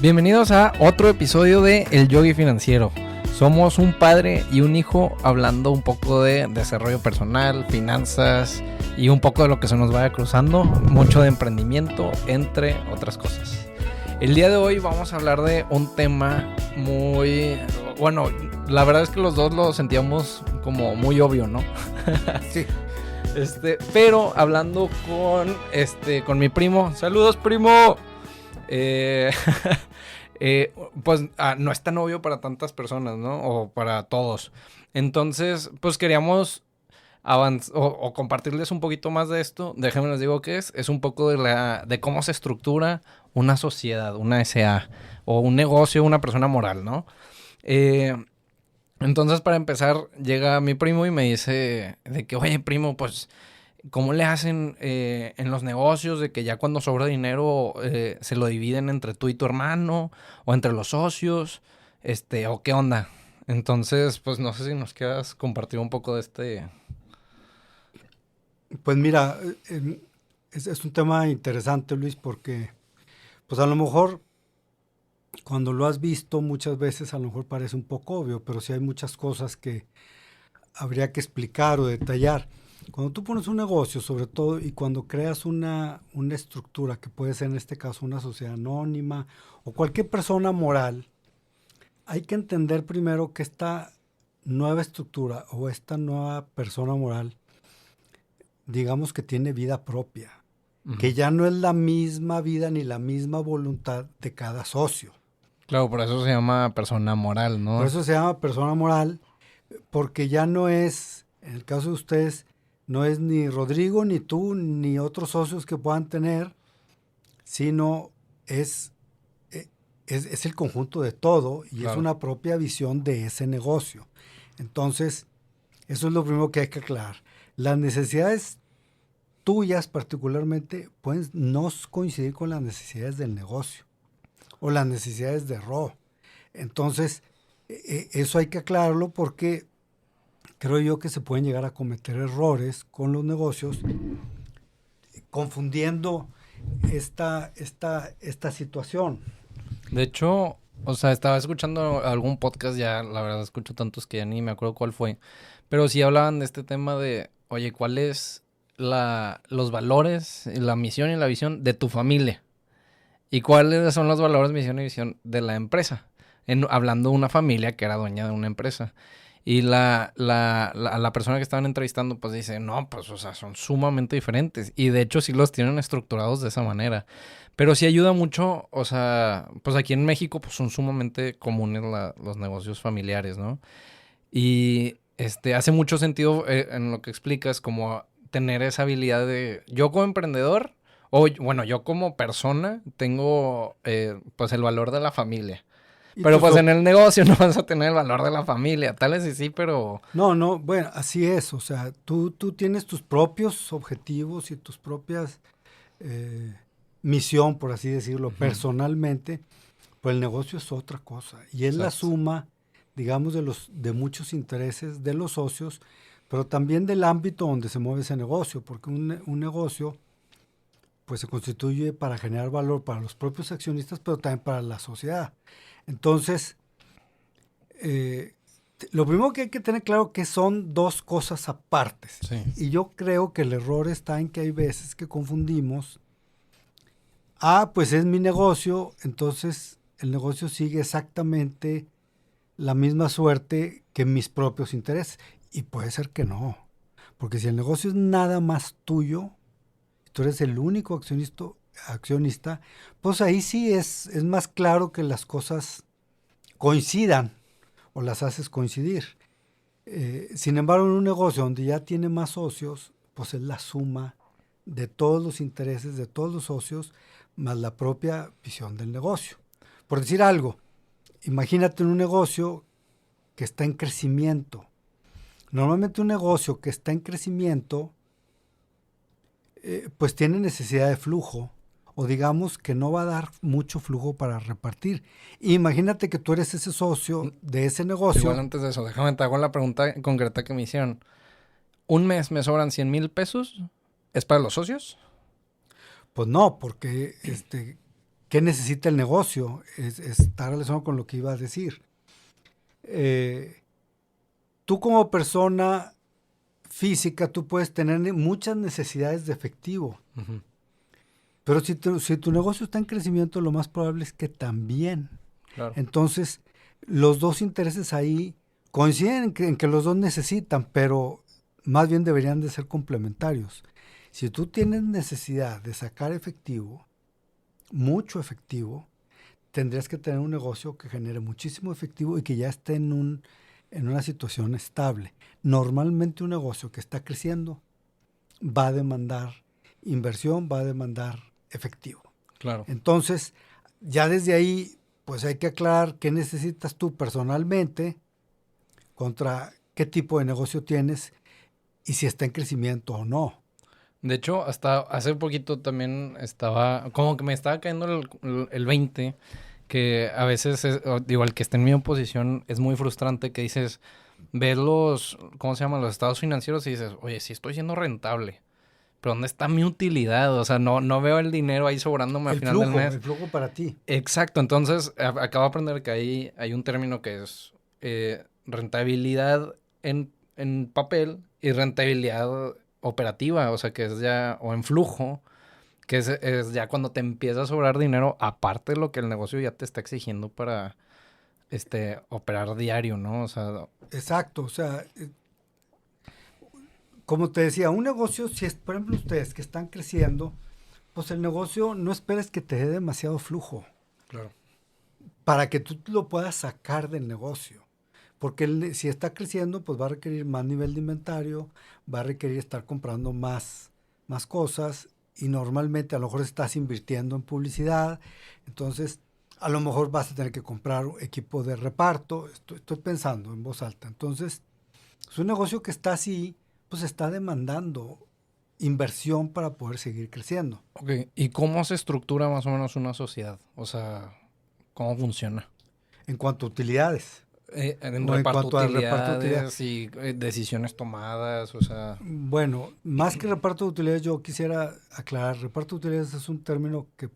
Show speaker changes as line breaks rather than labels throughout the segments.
Bienvenidos a otro episodio de El Yogi Financiero. Somos un padre y un hijo hablando un poco de desarrollo personal, finanzas y un poco de lo que se nos vaya cruzando, mucho de emprendimiento, entre otras cosas. El día de hoy vamos a hablar de un tema muy... Bueno, la verdad es que los dos lo sentíamos como muy obvio, ¿no?
Sí.
Pero hablando con mi primo. ¡Saludos, primo! Pues no es tan obvio para tantas personas, ¿no? O para todos. Entonces, pues queríamos o compartirles un poquito más de esto. Déjenme les digo qué es. Es un poco de cómo se estructura una sociedad, una SA, o un negocio, una persona moral, ¿no? Entonces, para empezar, llega mi primo y me dice de que, oye, primo, pues... ¿Cómo le hacen en los negocios de que ya cuando sobra dinero se lo dividen entre tú y tu hermano o entre los socios? ¿O qué onda? Entonces, pues no sé si nos quieras compartir un poco de
Pues mira, es un tema interesante, Luis, porque pues a lo mejor cuando lo has visto muchas veces a lo mejor parece un poco obvio, pero sí hay muchas cosas que habría que explicar o detallar. Cuando tú pones un negocio, sobre todo, y cuando creas una estructura, que puede ser en este caso una sociedad anónima o cualquier persona moral, hay que entender primero que esta nueva estructura o esta nueva persona moral, digamos que tiene vida propia, que ya no es la misma vida ni la misma voluntad de cada socio.
Claro, por eso se llama persona moral, ¿no?
Por eso se llama persona moral, porque ya no es, en el caso de ustedes, no es ni Rodrigo, ni tú, ni otros socios que puedan tener, sino es el conjunto de todo y
Claro.
Es una propia visión de ese negocio. Entonces, eso es lo primero que hay que aclarar. Las necesidades tuyas particularmente pueden no coincidir con las necesidades del negocio o las necesidades de RO. Entonces, eso hay que aclararlo porque creo yo que se pueden llegar a cometer errores con los negocios confundiendo esta situación.
De hecho, o sea, estaba escuchando algún podcast ya, la verdad escucho tantos que ya ni me acuerdo cuál fue, pero sí hablaban de este tema de, oye, ¿cuál es los valores, la misión y la visión de tu familia? ¿Y cuáles son los valores, misión y visión de la empresa? Hablando de una familia que era dueña de una empresa. Y la persona que estaban entrevistando pues dice, no, pues o sea, son sumamente diferentes. Y de hecho sí los tienen estructurados de esa manera. Pero sí ayuda mucho, o sea, pues aquí en México pues son sumamente comunes los negocios familiares, ¿no? Y hace mucho sentido en lo que explicas, como tener esa habilidad de, yo como emprendedor, o bueno, yo como persona tengo pues el valor de la familia. Pero pues en el negocio no vas a tener el valor de la familia, tal vez sí, pero...
No, bueno, así es, o sea, tú tienes tus propios objetivos y tus propias misión, por así decirlo, personalmente, pues el negocio es otra cosa y es la suma, digamos, de muchos intereses de los socios, pero también del ámbito donde se mueve ese negocio, porque un negocio pues se constituye para generar valor para los propios accionistas, pero también para la sociedad. Entonces, lo primero que hay que tener claro que son dos cosas apartes.
Sí.
Y yo creo que el error está en que hay veces que confundimos, pues es mi negocio, entonces el negocio sigue exactamente la misma suerte que mis propios intereses. Y puede ser que no, porque si el negocio es nada más tuyo, tú eres el único accionista, pues ahí sí es más claro que las cosas coincidan o las haces coincidir. Sin embargo, en un negocio donde ya tiene más socios, pues es la suma de todos los intereses de todos los socios más la propia visión del negocio. Por decir algo, imagínate un negocio que está en crecimiento. Normalmente un negocio que está en crecimiento pues tiene necesidad de flujo, o digamos que no va a dar mucho flujo para repartir. Imagínate que tú eres ese socio de ese negocio.
Igual antes de eso, déjame te hago la pregunta concreta que me hicieron. ¿Un mes me sobran 100,000 pesos? ¿Es para los socios?
Pues no, porque ¿qué necesita el negocio? Está relacionado con lo que iba a decir. Tú como persona física, tú puedes tener muchas necesidades de efectivo.
Ujú.
Pero si tu negocio está en crecimiento, lo más probable es que también.
Claro.
Entonces, los dos intereses ahí coinciden en que los dos necesitan, pero más bien deberían de ser complementarios. Si tú tienes necesidad de sacar efectivo, mucho efectivo, tendrías que tener un negocio que genere muchísimo efectivo y que ya esté en una situación estable. Normalmente un negocio que está creciendo va a demandar inversión, va a demandar efectivo.
Claro.
Entonces, ya desde ahí, pues hay que aclarar qué necesitas tú personalmente contra qué tipo de negocio tienes y si está en crecimiento o no.
De hecho, hasta hace poquito también estaba, como que me estaba cayendo el 20, que a veces, digo, el que está en mi posición es muy frustrante, que dices, ves los, ¿cómo se llaman? Los estados financieros y dices, oye, sí estoy siendo rentable, pero ¿dónde está mi utilidad? O sea, no veo el dinero ahí sobrándome a final del mes.
El flujo para ti.
Exacto, entonces acabo de aprender que ahí hay un término que es rentabilidad en papel y rentabilidad operativa, o sea, que es ya, o en flujo, que es ya cuando te empieza a sobrar dinero, aparte de lo que el negocio ya te está exigiendo para operar diario, ¿no? O sea,
Exacto, o sea, como te decía, un negocio, si es, por ejemplo, ustedes que están creciendo, pues el negocio no esperes que te dé demasiado flujo
claro.
para que tú lo puedas sacar del negocio. Porque si está creciendo, pues va a requerir más nivel de inventario, va a requerir estar comprando más cosas y normalmente a lo mejor estás invirtiendo en publicidad, entonces a lo mejor vas a tener que comprar equipo de reparto, estoy pensando en voz alta. Entonces, es un negocio que está así, pues está demandando inversión para poder seguir creciendo.
Ok, ¿y cómo se estructura más o menos una sociedad? O sea, ¿cómo funciona?
En cuanto a utilidades
En
o en
reparto
cuanto a reparto de utilidades.
utilidades y decisiones tomadas, o sea...
Bueno, más que reparto de utilidades, yo quisiera aclarar, reparto de utilidades es un término que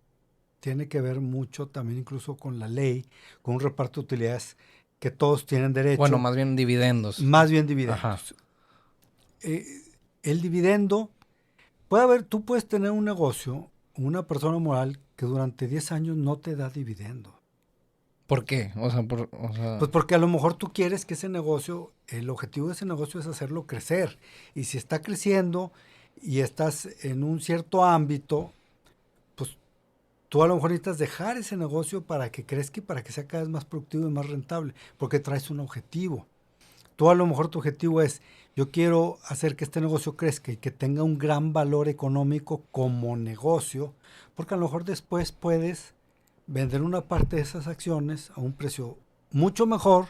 tiene que ver mucho también incluso con la ley, con un reparto de utilidades que todos tienen
Bueno,
derecho,
más bien dividendos.
más bien
Ajá.
dividendos. Eh, el dividendo, tú puedes tener un negocio, una persona moral que durante 10 años no te da dividendo.
¿Por qué? O sea, o sea...
Pues porque a lo mejor tú quieres que ese negocio, el objetivo de ese negocio es hacerlo crecer. Y si está creciendo y estás en un cierto ámbito, pues tú a lo mejor necesitas dejar ese negocio para que crezca y para que sea cada vez más productivo y más rentable, porque traes un objetivo. Tú a lo mejor tu objetivo es, yo quiero hacer que este negocio crezca y que tenga un gran valor económico como negocio, porque a lo mejor después puedes vender una parte de esas acciones a un precio mucho mejor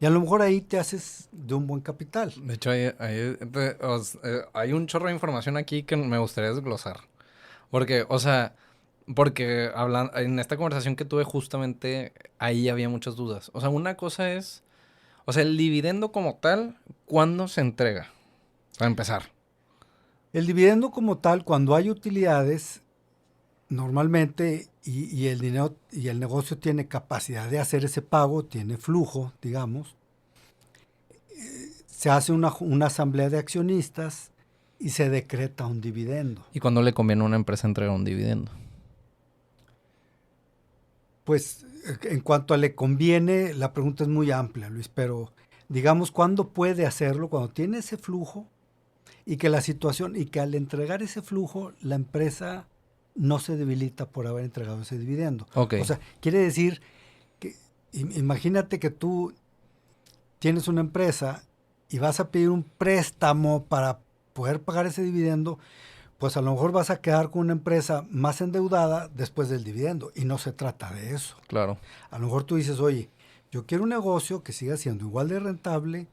y a lo mejor ahí te haces de un buen capital.
De hecho, hay un chorro de información aquí que me gustaría desglosar. Porque, o sea, porque en esta conversación que tuve justamente, ahí había muchas dudas. O sea, una cosa es, o sea, el dividendo como tal, ¿cuándo se entrega? Para empezar.
El dividendo como tal, cuando hay utilidades, normalmente, y el dinero y el negocio tiene capacidad de hacer ese pago, tiene flujo, digamos, se hace una asamblea de accionistas y se decreta un dividendo.
¿Y cuándo le conviene a una empresa entregar un dividendo?
Pues en cuanto a le conviene, la pregunta es muy amplia, Luis, pero digamos, ¿cuándo puede hacerlo? Cuando tiene ese flujo y que la situación, y que al entregar ese flujo, la empresa no se debilita por haber entregado ese dividendo.
Ok.
O sea, quiere decir que, imagínate que tú tienes una empresa y vas a pedir un préstamo para poder pagar ese dividendo, pues a lo mejor vas a quedar con una empresa más endeudada después del dividendo. Y no se trata de eso.
Claro.
A lo mejor tú dices, oye, yo quiero un negocio que siga siendo igual de rentable,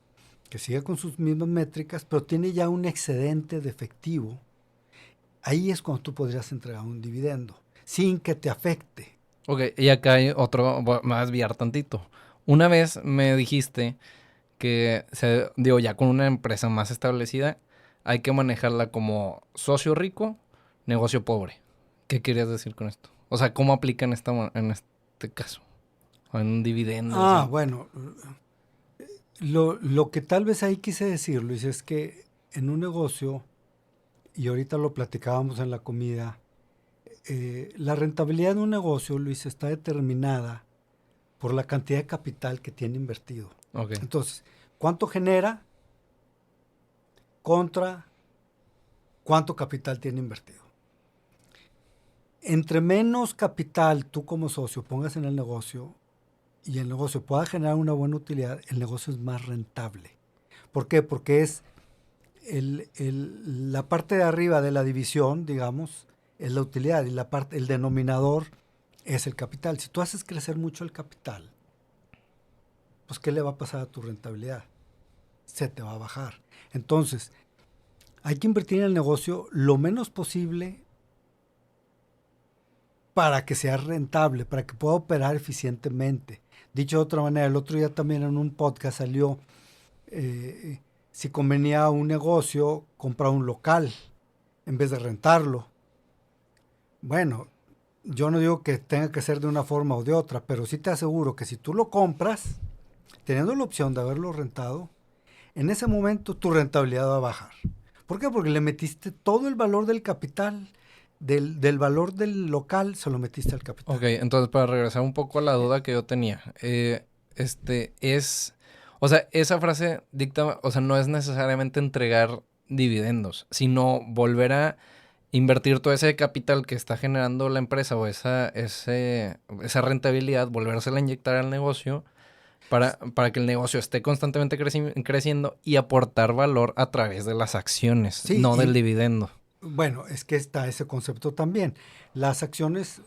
que siga con sus mismas métricas, pero tiene ya un excedente de efectivo. Ahí es cuando tú podrías entregar un dividendo, sin que te afecte.
Ok, y acá hay otro, me voy a desviar tantito. Una vez me dijiste que, digo, ya con una empresa más establecida, hay que manejarla como socio rico, negocio pobre. ¿Qué querías decir con esto? O sea, ¿cómo aplica en este caso? O en un dividendo.
Ah,
o sea.
bueno, lo que tal vez ahí quise decir, Luis, es que en un negocio, y ahorita lo platicábamos en la comida, la rentabilidad de un negocio, Luis, está determinada por la cantidad de capital que tiene invertido.
Ok.
Entonces, ¿cuánto genera contra cuánto capital tiene invertido? Entre menos capital tú como socio pongas en el negocio y el negocio pueda generar una buena utilidad, el negocio es más rentable. ¿Por qué? Porque es la parte de arriba de la división, digamos, es la utilidad y el denominador es el capital. Si tú haces crecer mucho el capital, pues ¿qué le va a pasar a tu rentabilidad? Se te va a bajar. Entonces, hay que invertir en el negocio lo menos posible para que sea rentable, para que pueda operar eficientemente. Dicho de otra manera, el otro día también en un podcast salió si convenía a un negocio comprar un local en vez de rentarlo. Bueno, yo no digo que tenga que ser de una forma o de otra, pero sí te aseguro que si tú lo compras, teniendo la opción de haberlo rentado, en ese momento tu rentabilidad va a bajar. ¿Por qué? Porque le metiste todo el valor del capital, del valor del local, se lo metiste al capital.
Ok, entonces para regresar un poco a la duda que yo tenía, o sea, esa frase dicta, o sea, no es necesariamente entregar dividendos, sino volver a invertir todo ese capital que está generando la empresa o esa rentabilidad, volvérsela a inyectar al negocio para que el negocio esté constantemente creciendo y aportar valor a través de las acciones,
Sí,
no del dividendo.
bueno, es que está ese concepto también. Las acciones,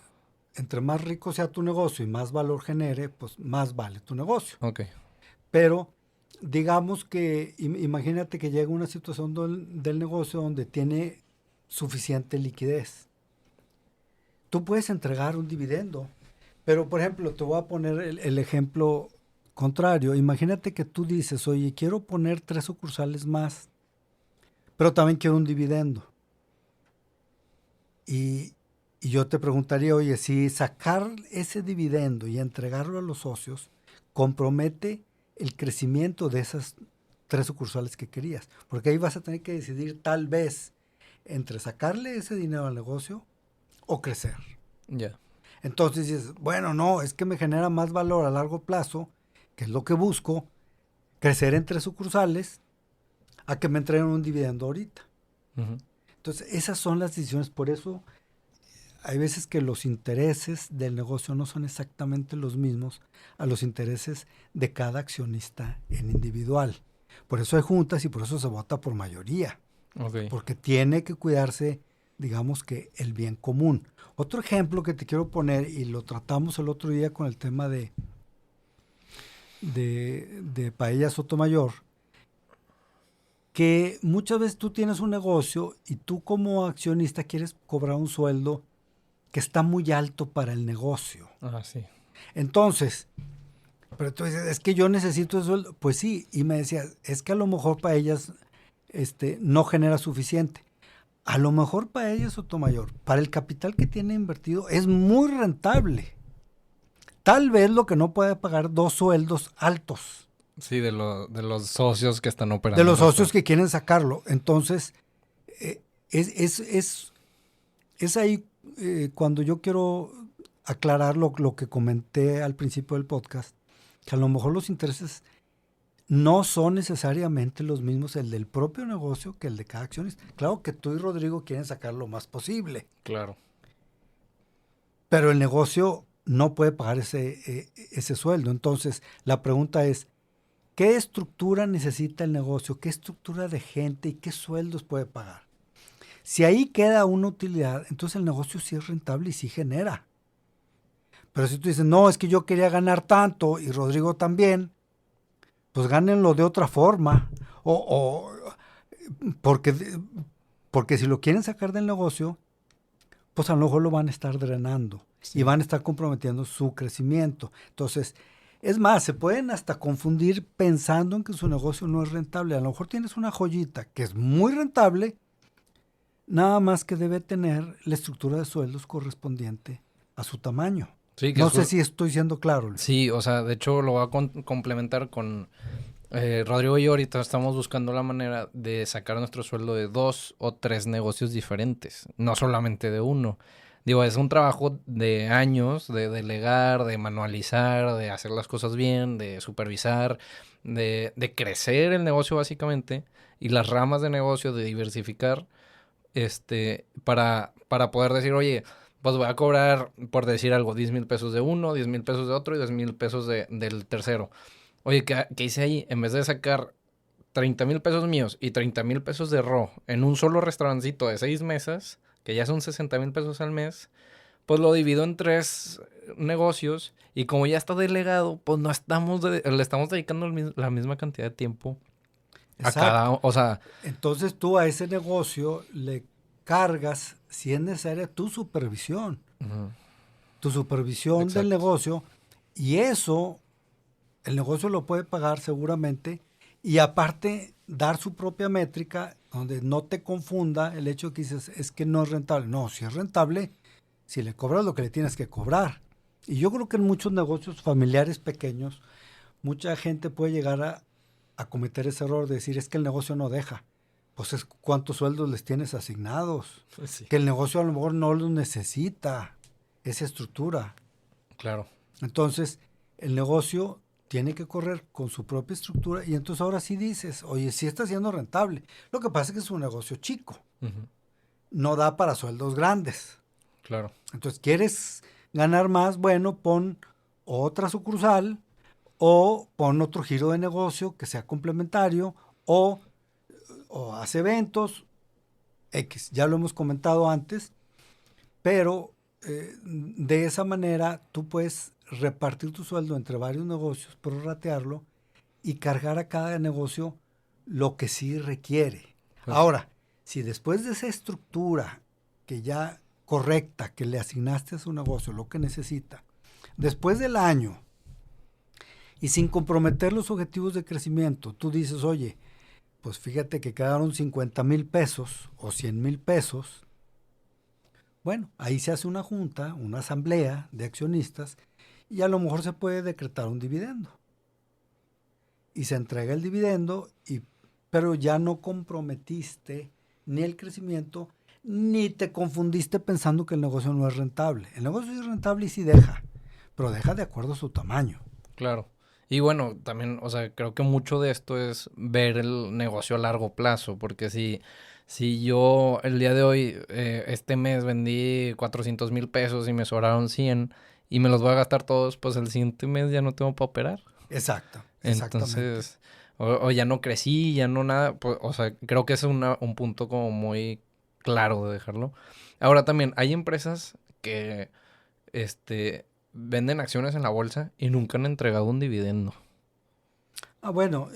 entre más rico sea tu negocio y más valor genere, pues más vale tu negocio.
Ok.
Pero digamos que, imagínate que llega una situación del negocio donde tiene suficiente liquidez. Tú puedes entregar un dividendo, pero por ejemplo, te voy a poner el ejemplo contrario. Imagínate que tú dices, oye, quiero poner 3 sucursales más, pero también quiero un dividendo. Y yo te preguntaría, oye, si sacar ese dividendo y entregarlo a los socios compromete el crecimiento de esas 3 sucursales que querías, porque ahí vas a tener que decidir tal vez entre sacarle ese dinero al negocio o crecer.
Ya.
Entonces dices, bueno, no, es que me genera más valor a largo plazo, que es lo que busco, crecer en 3 sucursales, a que me entreguen un dividendo ahorita.
Ujú.
Entonces, esas son las decisiones. Por eso hay veces que los intereses del negocio no son exactamente los mismos a los intereses de cada accionista en individual. Por eso hay juntas y por eso se vota por mayoría.
Ok.
Porque tiene que cuidarse, digamos que el bien común. Otro ejemplo que te quiero poner, y lo tratamos el otro día con el tema de Paella Sotomayor, que muchas veces tú tienes un negocio y tú como accionista quieres cobrar un sueldo que está muy alto para el negocio.
Ah, sí.
Entonces, pero tú dices, es que yo necesito el sueldo. Pues sí, y me decías, es que a lo mejor para ellas no genera suficiente. A lo mejor para ellas Sotomayor, para el capital que tiene invertido, es muy rentable. Tal vez lo que no puede pagar 2 sueldos altos.
Sí, de los socios que están operando.
De los socios que quieren sacarlo. Entonces, es ahí cuando yo quiero aclarar lo que comenté al principio del podcast, que a lo mejor los intereses no son necesariamente los mismos el del propio negocio que el de cada accionista. Claro que tú y Rodrigo quieren sacar lo más posible,
Claro.
pero el negocio no puede pagar ese sueldo. Entonces, la pregunta es, ¿qué estructura necesita el negocio? ¿Qué estructura de gente y qué sueldos puede pagar? Si ahí queda una utilidad, entonces el negocio sí es rentable y sí genera. Pero si tú dices, no, es que yo quería ganar tanto y Rodrigo también, pues gánenlo de otra forma. Porque si lo quieren sacar del negocio, pues a lo mejor lo van a estar drenando. Sí. Y van a estar comprometiendo su crecimiento. Entonces, es más, se pueden hasta confundir pensando en que su negocio no es rentable. A lo mejor tienes una joyita que es muy rentable, nada más que debe tener la estructura de sueldos correspondiente a su tamaño.
Sí, que
No sé si estoy siendo claro, Luis.
Sí, o sea, de hecho lo voy a complementar con Rodrigo y yo ahorita estamos buscando la manera de sacar nuestro sueldo de 2 o 3 negocios diferentes, no solamente de uno. Digo, es un trabajo de años, de delegar, de manualizar, de hacer las cosas bien, de supervisar, de crecer el negocio básicamente y las ramas de negocio, de diversificar, para poder decir, oye, pues voy a cobrar, por decir algo, 10,000 pesos de uno, 10,000 pesos de otro y 10,000 pesos del tercero. Oye, ¿qué hice ahí? En vez de sacar 30,000 pesos míos y 30,000 pesos de RO en un solo restaurancito de 6 mesas, que ya son 60,000 pesos al mes, pues lo divido en 3 negocios y como ya está delegado, pues no le estamos dedicando la misma cantidad de tiempo a cada,
Exacto.
o sea,
Entonces tú a ese negocio le cargas, si es necesaria,
ujú,
tu supervisión del
exacto,
negocio, y eso el negocio lo puede pagar seguramente, y aparte dar su propia métrica donde no te confunda el hecho que dices es que no es rentable. No, si es rentable, si le cobras lo que le tienes que cobrar. Y yo creo que en muchos negocios familiares pequeños, mucha gente puede llegar a cometer ese error de decir es que el negocio no deja. Pues es cuántos sueldos les tienes asignados.
pues sí,
Que el negocio a lo mejor no los necesita, esa estructura.
claro,
Entonces, el negocio tiene que correr con su propia estructura y entonces ahora sí dices, oye, sí está siendo rentable. Lo que pasa es que es un negocio chico,
ujú,
no da para sueldos grandes.
claro,
Entonces, ¿quieres ganar más? Bueno, pon otra sucursal o pon otro giro de negocio que sea complementario o, o haz eventos X. Ya lo hemos comentado antes, pero de esa manera tú puedes repartir tu sueldo entre varios negocios, prorratearlo y cargar a cada negocio lo que sí requiere.
pues
Ahora, si después de esa estructura que ya correcta que le asignaste a su negocio, lo que necesita, después del año y sin comprometer los objetivos de crecimiento, tú dices, oye, pues fíjate que quedaron 50,000 pesos o 100,000 pesos. Bueno, ahí se hace una junta, una asamblea de accionistas y a lo mejor se puede decretar un dividendo. Y se entrega el dividendo, pero ya no comprometiste ni el crecimiento ni te confundiste pensando que el negocio no es rentable. El negocio es rentable y sí deja, pero deja de acuerdo a su tamaño.
claro. Y bueno, también, o sea, creo que mucho de esto es ver el negocio a largo plazo, porque si yo el día de hoy, este mes vendí 400,000 pesos y me sobraron 100 y me los voy a gastar todos, pues el siguiente mes ya no tengo para operar.
Exacto, exactamente.
Entonces, o ya no crecí, ya no nada, pues, o sea, creo que ese es un punto como muy claro de dejarlo. Ahora también, hay empresas que, venden acciones en la bolsa y nunca han entregado un dividendo.
Bueno,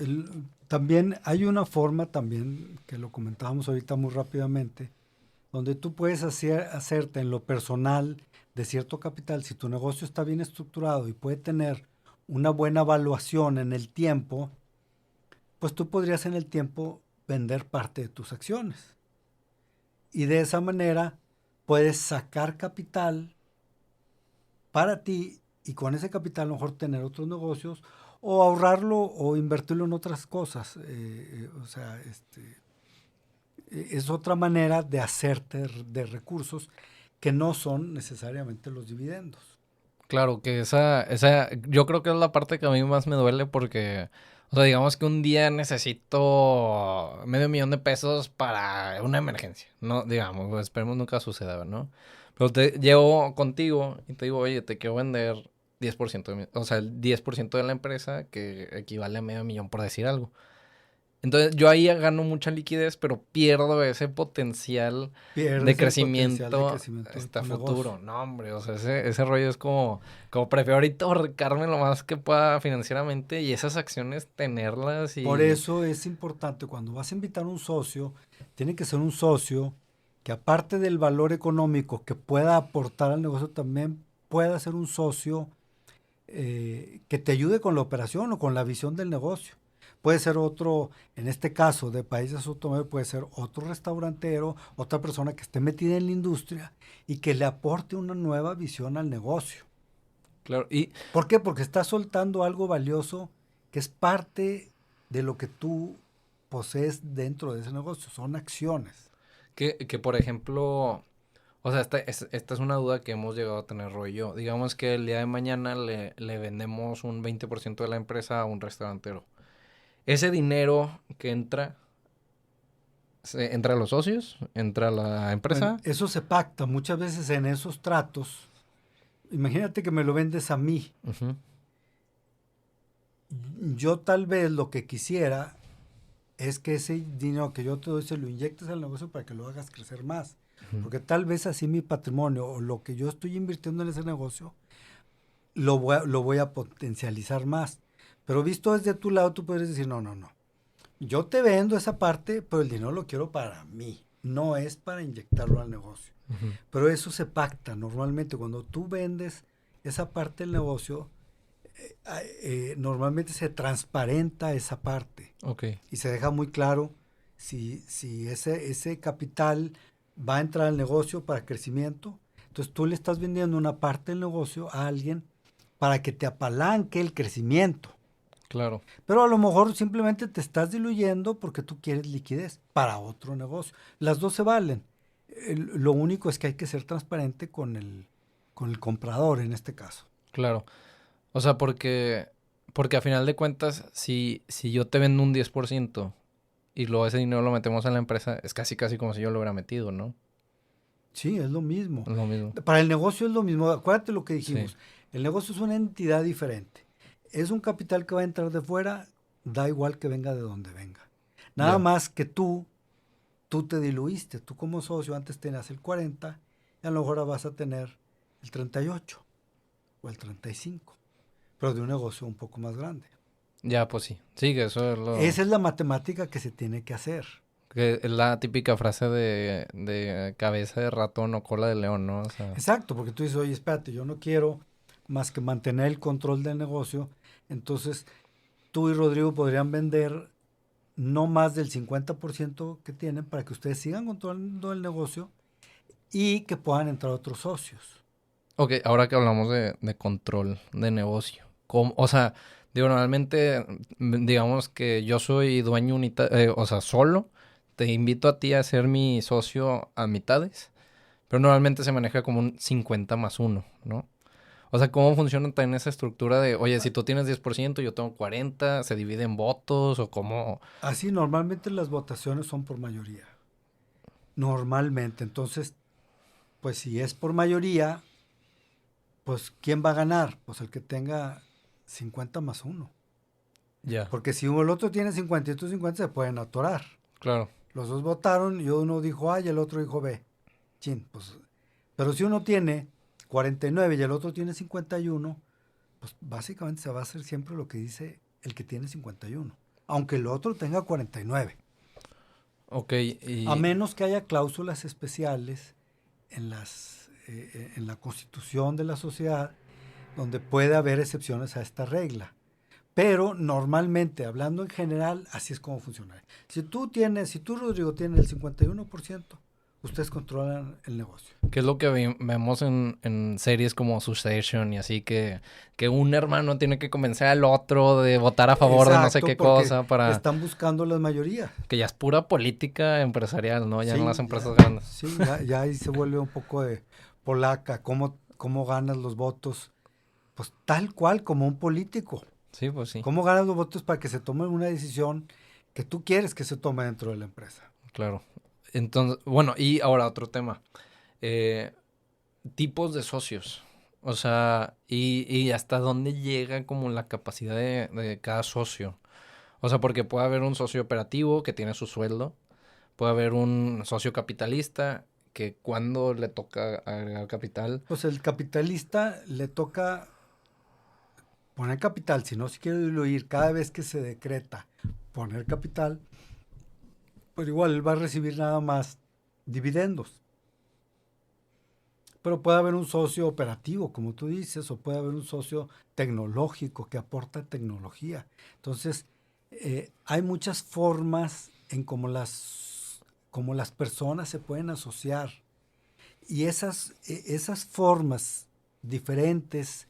también hay una forma también, que lo comentábamos ahorita muy rápidamente, donde tú puedes hacerte en lo personal de cierto capital, si tu negocio está bien estructurado y puede tener una buena evaluación en el tiempo, pues tú podrías en el tiempo vender parte de tus acciones. Y de esa manera puedes sacar capital para ti y con ese capital a lo mejor tener otros negocios o ahorrarlo o invertirlo en otras cosas. O sea, es otra manera de hacerte de recursos que no son necesariamente los dividendos.
Claro, que yo creo que es la parte que a mí más me duele porque, o sea, digamos que un día necesito $500,000 para una emergencia, ¿no? Digamos, pues, esperemos nunca suceda, ¿no? Pero llego contigo y te digo, oye, te quiero vender 10% o sea, el 10% de la empresa que equivale a $500,000 por decir algo. Entonces, yo ahí gano mucha liquidez, pero pierdo ese potencial de
Pierdes el potencial de
crecimiento
crecimiento de
hasta
tu negocio.
futuro. No, hombre, o sea, ese rollo es como prefiero ahorita ahorcarme lo más que pueda financieramente y esas acciones tenerlas
Por
y...
eso es importante cuando vas a invitar a un socio, tiene que ser un socio que aparte del valor económico que pueda aportar al negocio, también pueda ser un socio que te ayude con la operación o con la visión del negocio. Puede ser otro, en este caso de Países Automóviles, puede ser otro restaurantero, otra persona que esté metida en la industria y que le aporte una nueva visión al negocio.
Claro, y
¿Por qué? Porque está soltando algo valioso que es parte de lo que tú posees dentro de ese negocio. Son acciones.
que por ejemplo, o sea, esta es una duda que hemos llegado a tener Roy y yo. Digamos que el día de mañana le vendemos un 20% de la empresa a un restaurantero. Ese dinero que entra, entra a los socios, entra a la
Bueno,
empresa.
eso se pacta muchas veces en esos tratos. Imagínate que me lo vendes a mí.
Ujú,
Yo tal vez lo que quisiera es que ese dinero que yo te doy se lo inyectes al negocio para que lo hagas crecer más.
ujú.
Porque tal vez así mi patrimonio o lo que yo estoy invirtiendo en ese negocio lo voy a potencializar más. Pero visto desde tu lado, tú puedes decir, no, no, no. Yo te vendo esa parte, pero el dinero lo quiero para mí. No es para inyectarlo al negocio.
Ujú.
Pero eso se pacta normalmente. Cuando tú vendes esa parte del negocio, normalmente se transparenta esa parte
Ok,
y se deja muy claro si ese capital va a entrar al negocio para crecimiento. Entonces tú le estás vendiendo una parte del negocio a alguien para que te apalanque el crecimiento.
claro.
Pero a lo mejor simplemente te estás diluyendo porque tú quieres liquidez para otro negocio. Las dos se valen. Lo único es que hay que ser transparente con el comprador en este caso.
Claro. O sea, porque a final de cuentas, si yo te vendo un 10% y luego ese dinero lo metemos en la empresa, es casi casi como si yo lo hubiera metido, ¿no?
Sí, es lo mismo.
Es lo mismo.
Para el negocio es lo mismo. Acuérdate lo que
Sí,
dijimos. El negocio es una entidad diferente. Es un capital que va a entrar de fuera, da igual que venga de donde venga. Nada
ya.
más que tú te diluiste. Tú como socio antes tenías el 40 y a lo mejor ahora vas a tener el 38 o el 35, pero de un negocio un poco más grande.
Ya, pues sí. Sí, que eso es lo...
Esa es la matemática que se tiene que hacer.
Que es la típica frase de cabeza de ratón o cola de león, ¿no? O sea...
Exacto, porque tú dices, oye, espérate, yo no quiero más que mantener el control del negocio. Entonces, tú y Rodrigo podrían vender no más del 50% que tienen para que ustedes sigan controlando el negocio y que puedan entrar otros socios.
Ok, ahora que hablamos de control de negocio. O sea, digo, normalmente, digamos que yo soy dueño o sea, solo. Te invito a ti a ser mi socio a mitades. Pero normalmente se maneja como un 50+1, ¿no? O sea, ¿cómo funciona también esa estructura de, oye, si tú tienes 10%, yo tengo 40, se divide en votos o cómo?
Así normalmente las votaciones son por mayoría. Normalmente. Entonces, pues si es por mayoría, pues ¿quién va a ganar? Pues el que tenga 50 más uno.
Ya,
Porque si el otro tiene 50 y tú 50 se pueden atorar.
claro.
Los dos votaron y uno dijo A y el otro dijo B. Chin, pues. Pero si uno tiene 49 y el otro tiene 51, pues básicamente se va a hacer siempre lo que dice el que tiene 51. Aunque el otro tenga 49.
Ok,
A
y...
menos que haya cláusulas especiales en la constitución de la sociedad donde puede haber excepciones a esta regla. Pero normalmente, hablando en general, así es como funciona. Si tú, Rodrigo, tienes el 51%, ustedes controlan el negocio.
¿Qué es lo que vemos en series como Succession y así que un hermano tiene que convencer al otro de votar a favor de no sé
Exacto,
qué
porque
cosa para...
están buscando las mayorías.
Que ya es pura política empresarial, ¿no? Ya en las
Sí,
empresas grandes.
ya ahí se vuelve un poco de polaca, cómo ganas los votos, pues tal cual como un político.
Sí, pues sí,
¿Cómo ganas los votos para que se tome una decisión que tú quieres que se tome dentro de la empresa?
claro. Entonces, bueno, y ahora otro tema. Eh, tipos de socios. O sea, y hasta dónde llega como la capacidad de cada socio. O sea, porque puede haber un socio operativo que tiene su sueldo. Puede haber un socio capitalista que cuando le toca agregar capital.
Pues el capitalista le toca poner capital, si no se quiere diluir cada vez que se decreta poner capital, pues igual él va a recibir nada más dividendos. Pero puede haber un socio operativo, como tú dices, o puede haber un socio tecnológico que aporta tecnología. Entonces, hay muchas formas en cómo como las personas se pueden asociar. Y esas formas diferentes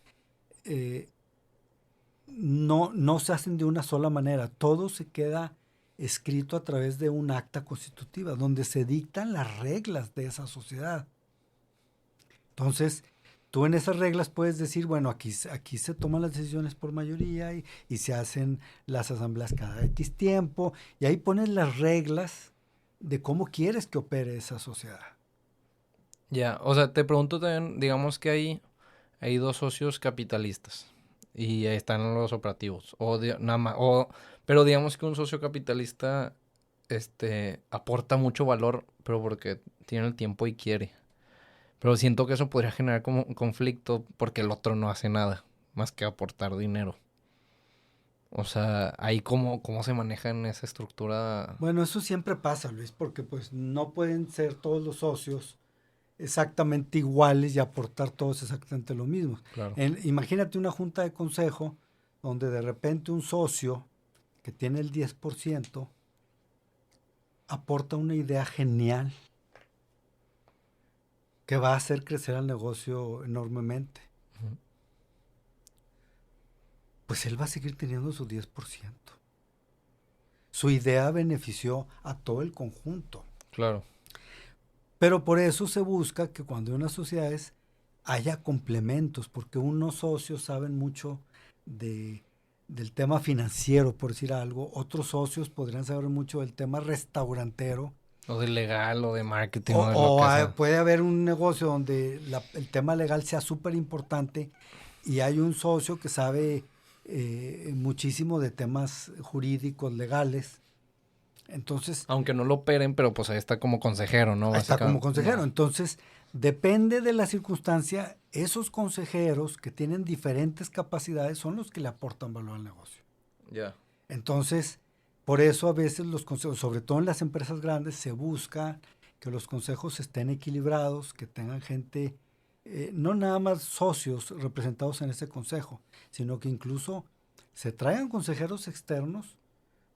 no se hacen de una sola manera. Todo se queda escrito a través de un acta constitutiva, donde se dictan las reglas de esa sociedad. Entonces, tú en esas reglas puedes decir, bueno, aquí se toman las decisiones por mayoría y se hacen las asambleas cada X tiempo, y ahí pones las reglas de cómo quieres que opere esa sociedad.
Ya, o sea, te pregunto también, digamos que hay dos socios capitalistas y ahí están los operativos, nada más, pero digamos que un socio capitalista, aporta mucho valor, pero porque tiene el tiempo y quiere. Pero siento que eso podría generar como un conflicto porque el otro no hace nada más que aportar dinero. O sea, ahí cómo se maneja en esa estructura.
Bueno, eso siempre pasa, Luis, porque pues no pueden ser todos los socios exactamente iguales y aportar todos exactamente lo mismo.
Claro.
Imagínate una junta de consejo donde de repente un socio que tiene el 10% aporta una idea genial que va a hacer crecer al negocio enormemente.
Ujú.
Pues él va a seguir teniendo su 10%. Su idea benefició a todo el conjunto.
Claro.
Pero por eso se busca que cuando hay unas sociedades haya complementos, porque unos socios saben mucho del tema financiero, por decir algo, otros socios podrían saber mucho del tema restaurantero,
O de legal, o de marketing, o de lo que sea.
puede haber un negocio donde el tema legal sea súper importante y hay un socio que sabe muchísimo de temas jurídicos, legales. Entonces,
Aunque no lo operen, pero pues ahí está como consejero, ¿no?
está como
Básicamente.
consejero.
Ya.
Entonces, depende de la circunstancia, esos consejeros que tienen diferentes capacidades son los que le aportan valor al negocio.
Ya.
Entonces, por eso a veces los consejos, sobre todo en las empresas grandes, se busca que los consejos estén equilibrados, que tengan gente, no nada más socios representados en ese consejo, sino que incluso se traigan consejeros externos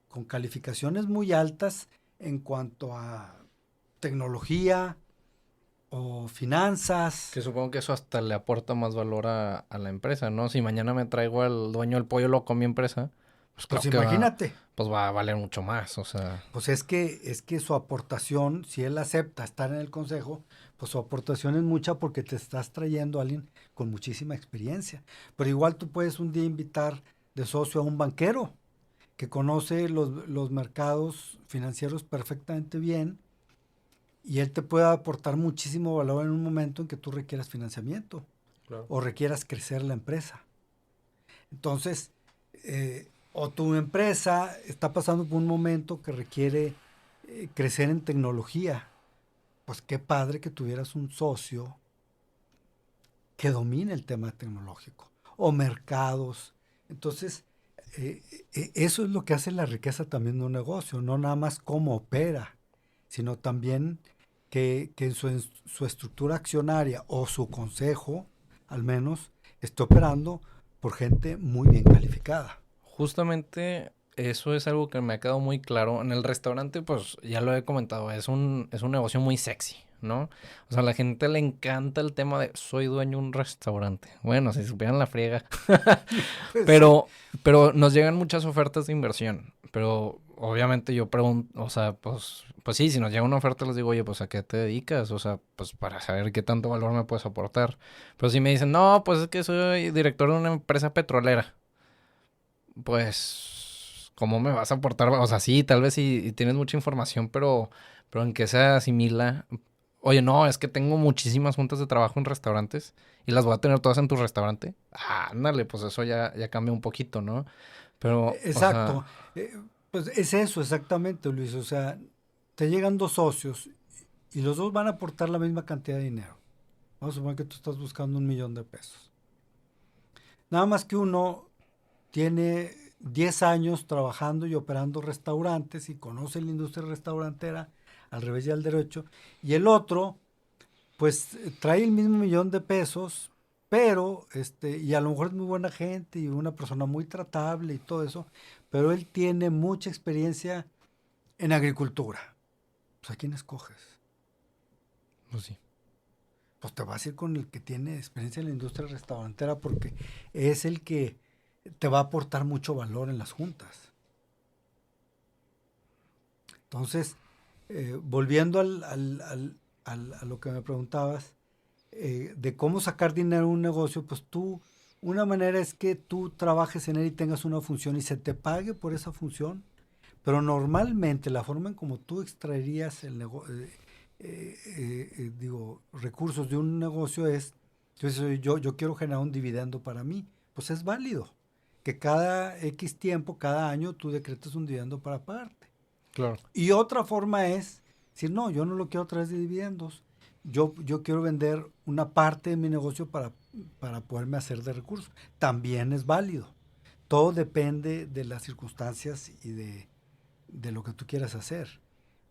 con calificaciones muy altas en cuanto a tecnología o finanzas.
Que supongo que eso hasta le aporta más valor a la empresa, ¿no? Si mañana me traigo al dueño del pollo loco a mi empresa, pues
Pues
creo que
imagínate,
pues va a valer mucho más, o sea.
pues es que su aportación, si él acepta estar en el consejo, pues su aportación es mucha porque te estás trayendo a alguien con muchísima experiencia. Pero igual tú puedes un día invitar de socio a un banquero que conoce los mercados financieros perfectamente bien y él te puede aportar muchísimo valor en un momento en que tú requieras financiamiento
Claro.
o requieras crecer la empresa. Entonces, o tu empresa está pasando por un momento que requiere crecer en tecnología, pues qué padre que tuvieras un socio que domine el tema tecnológico o mercados. Entonces, eso es lo que hace la riqueza también de un negocio, no nada más cómo opera, sino también que su estructura accionaria o su consejo, al menos, esté operando por gente muy bien calificada.
Justamente eso es algo que me ha quedado muy claro. En el restaurante, pues ya lo he comentado, es un negocio muy sexy, ¿no? O sea, a la gente le encanta el tema de soy dueño de un restaurante. Bueno, si supieran la friega.
Pues sí.
Pero nos llegan muchas ofertas de inversión. Pero obviamente yo pregunto, o sea, pues sí, si nos llega una oferta les digo, oye, pues ¿a qué te dedicas? O sea, pues para saber qué tanto valor me puedes aportar. Pero si me dicen, no, pues es que soy director de una empresa petrolera. Pues, ¿cómo me vas a aportar? O sea, sí, tal vez si tienes mucha información, pero en qué se asimila. Oye, no, es que tengo muchísimas juntas de trabajo en restaurantes y las voy a tener todas en tu restaurante. Ah, ándale, pues eso ya cambia un poquito, ¿no? Pero, o sea,
Exacto. Pues es eso exactamente, Luis. O sea, te llegan dos socios y los dos van a aportar la misma cantidad de dinero. Vamos a suponer que tú estás buscando 1,000,000 de pesos. Nada más que uno tiene 10 años trabajando y operando restaurantes y conoce la industria restaurantera al revés y al derecho. Y el otro, pues trae el mismo 1,000,000 de pesos, pero, y a lo mejor es muy buena gente y una persona muy tratable y todo eso, pero él tiene mucha experiencia en agricultura. Pues ¿a quién escoges?
Pues sí.
Pues te vas a ir con el que tiene experiencia en la industria restaurantera porque es el que te va a aportar mucho valor en las juntas. Entonces, volviendo a lo que me preguntabas, de cómo sacar dinero en un negocio, pues una manera es que tú trabajes en él y tengas una función y se te pague por esa función, pero normalmente la forma en como tú extraerías recursos de un negocio es, entonces yo quiero generar un dividendo para mí, pues es válido que cada X tiempo, cada año, tú decretes un dividendo para pagarte.
Claro.
Y otra forma es decir, no, yo no lo quiero a través de dividendos. Yo quiero vender una parte de mi negocio para poderme hacer de recursos. También es válido. Todo depende de las circunstancias y de lo que tú quieras hacer.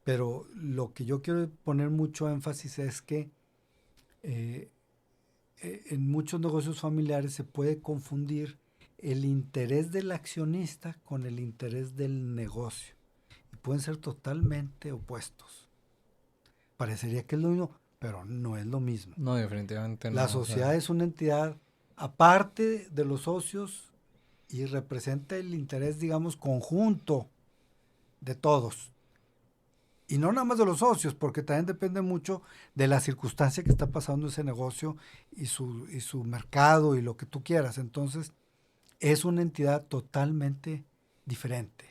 Pero lo que yo quiero poner mucho énfasis es que en muchos negocios familiares se puede confundir el interés del accionista con el interés del negocio. Y pueden ser totalmente opuestos. Parecería que es lo mismo, pero no es lo mismo.
No, definitivamente no.
La sociedad es una entidad aparte de los socios y representa el interés, digamos, conjunto de todos. Y no nada más de los socios, porque también depende mucho de la circunstancia que está pasando ese negocio y su mercado y lo que tú quieras. Entonces, es una entidad totalmente diferente.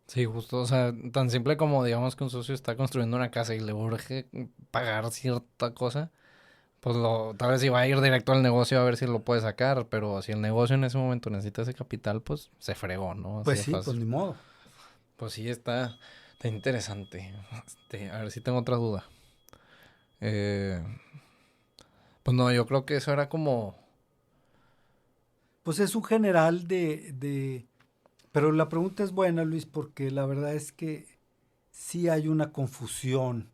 Sí, justo, o sea, tan simple como digamos que un socio está construyendo una casa y le urge pagar cierta cosa, pues tal vez si va a ir directo al negocio a ver si lo puede sacar, pero si el negocio en ese momento necesita ese capital, pues se fregó, ¿no? Así
Pues
de
sí,
fácil.
pues ni modo.
Pues sí, está interesante. A ver si tengo otra duda. Eh, pues no, yo creo que eso era como...
Pues es un general Pero la pregunta es buena, Luis, porque la verdad es que sí hay una confusión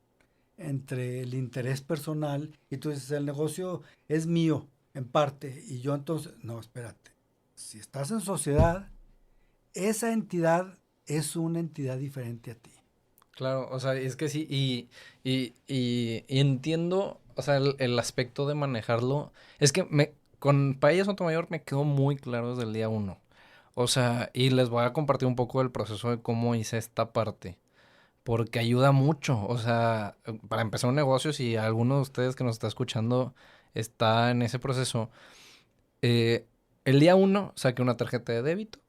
entre el interés personal y tú dices, el negocio es mío en parte y yo entonces, no, espérate, si estás en sociedad, esa entidad es una entidad diferente a ti.
Claro, o sea, es que sí, y entiendo, o sea, el aspecto de manejarlo. Es que con Paella Sotomayor me quedó muy claro desde el día uno. O sea, y les voy a compartir un poco el proceso de cómo hice esta parte. Porque ayuda mucho. O sea, para empezar un negocio, si alguno de ustedes que nos está escuchando está en ese proceso, el día uno saqué una tarjeta de débito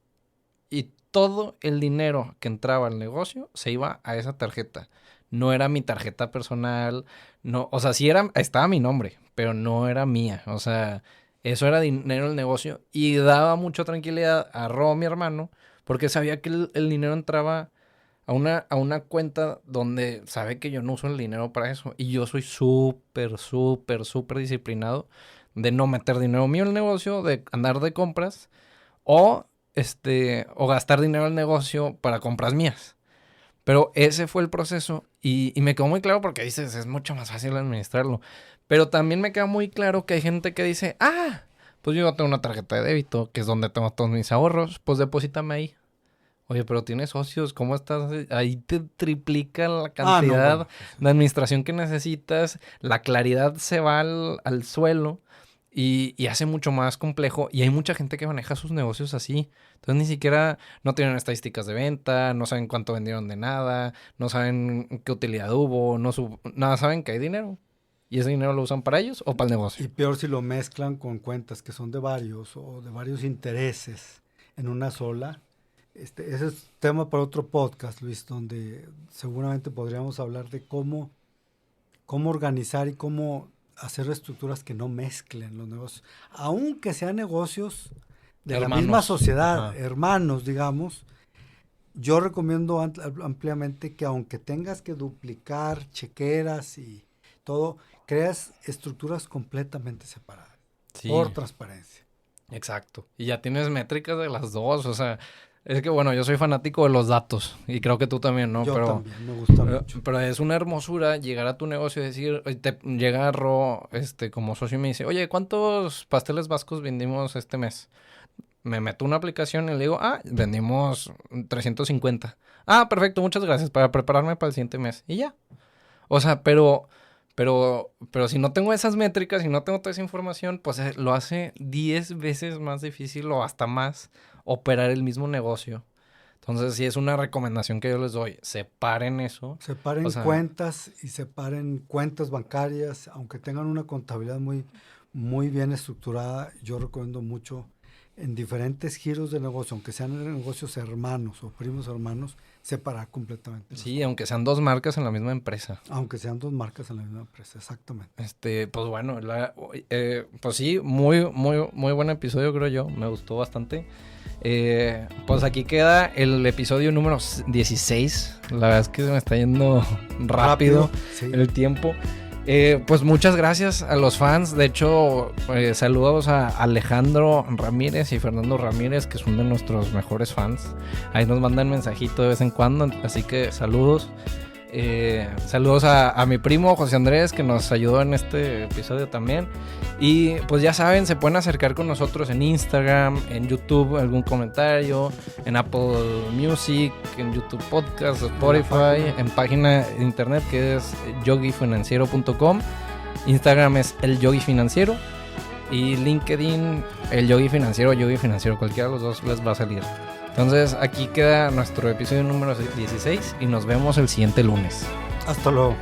y todo el dinero que entraba al negocio se iba a esa tarjeta. No era mi tarjeta personal, no, o sea, sí estaba mi nombre, pero no era mía. O sea, eso era dinero del negocio y daba mucha tranquilidad a Ro, mi hermano, porque sabía que el dinero entraba a una cuenta donde sabe que yo no uso el dinero para eso. Y yo soy súper, súper, súper disciplinado de no meter dinero mío en el negocio, de andar de compras o o gastar dinero al negocio para compras mías. Pero ese fue el proceso y me quedó muy claro porque dices, es mucho más fácil administrarlo. Pero también me queda muy claro que hay gente que dice, pues yo tengo una tarjeta de débito, que es donde tengo todos mis ahorros, pues deposítame ahí. Oye, pero tienes socios, ¿cómo estás? Ahí te triplica la
No,
cantidad
bueno,
de administración que necesitas, la claridad se va al suelo y hace mucho más complejo. Y hay mucha gente que maneja sus negocios así. Entonces ni siquiera no tienen estadísticas de venta, no saben cuánto vendieron de nada, no saben qué utilidad hubo, nada, saben que hay dinero. Y ese dinero lo usan para ellos o para el negocio.
y peor si lo mezclan con cuentas que son de varios o de varios intereses en una sola. Ese es tema para otro podcast, Luis, donde seguramente podríamos hablar de cómo organizar y cómo hacer estructuras que no mezclen los negocios. Aunque sean negocios de la misma
Hermanos.
sociedad,
Ajá.
hermanos, digamos, yo recomiendo ampliamente que aunque tengas que duplicar chequeras y todo, creas estructuras completamente separadas,
Sí.
por transparencia.
Exacto. Y ya tienes métricas de las dos, o sea, es que bueno, yo soy fanático de los datos y creo que tú también, ¿no?
Yo
Pero,
también, me gusta
pero,
mucho.
pero es una hermosura llegar a tu negocio y decir, llega Ro, como socio y me dice, oye, ¿cuántos pasteles vascos vendimos este mes? me meto a una aplicación y le digo, vendimos 350. Perfecto, muchas gracias para prepararme para el siguiente mes. Y ya. O sea, pero si no tengo esas métricas, si no tengo toda esa información, pues lo hace 10 veces más difícil o hasta más operar el mismo negocio. Entonces, sí es una recomendación que yo les doy. Separen eso.
Separen cuentas y separen cuentas bancarias. Aunque tengan una contabilidad muy, muy bien estructurada, yo recomiendo mucho en diferentes giros de negocio, aunque sean negocios hermanos o primos hermanos, separar completamente.
Sí, aunque sean 2 marcas en la misma empresa.
Aunque sean 2 marcas en la misma empresa, exactamente.
Pues bueno, pues sí, muy, muy, muy buen episodio, creo yo. Me gustó bastante. Pues aquí queda el episodio número 16. La verdad es que se me está yendo rápido sí. El tiempo. Pues muchas gracias a los fans. De hecho, saludos a Alejandro Ramírez y Fernando Ramírez, que son de nuestros mejores fans. Ahí nos mandan mensajito de vez en cuando, así que saludos. Saludos a mi primo José Andrés, que nos ayudó en este episodio también. Y pues ya saben, se pueden acercar con nosotros en Instagram, en YouTube, algún comentario, en Apple Music, en YouTube Podcast, Spotify, en página de internet que es yogifinanciero.com. Instagram es el Yogi Financiero y LinkedIn el Yogi Financiero, cualquiera de los dos les va a salir. Entonces aquí queda nuestro episodio número 16 y nos vemos el siguiente lunes.
Hasta luego.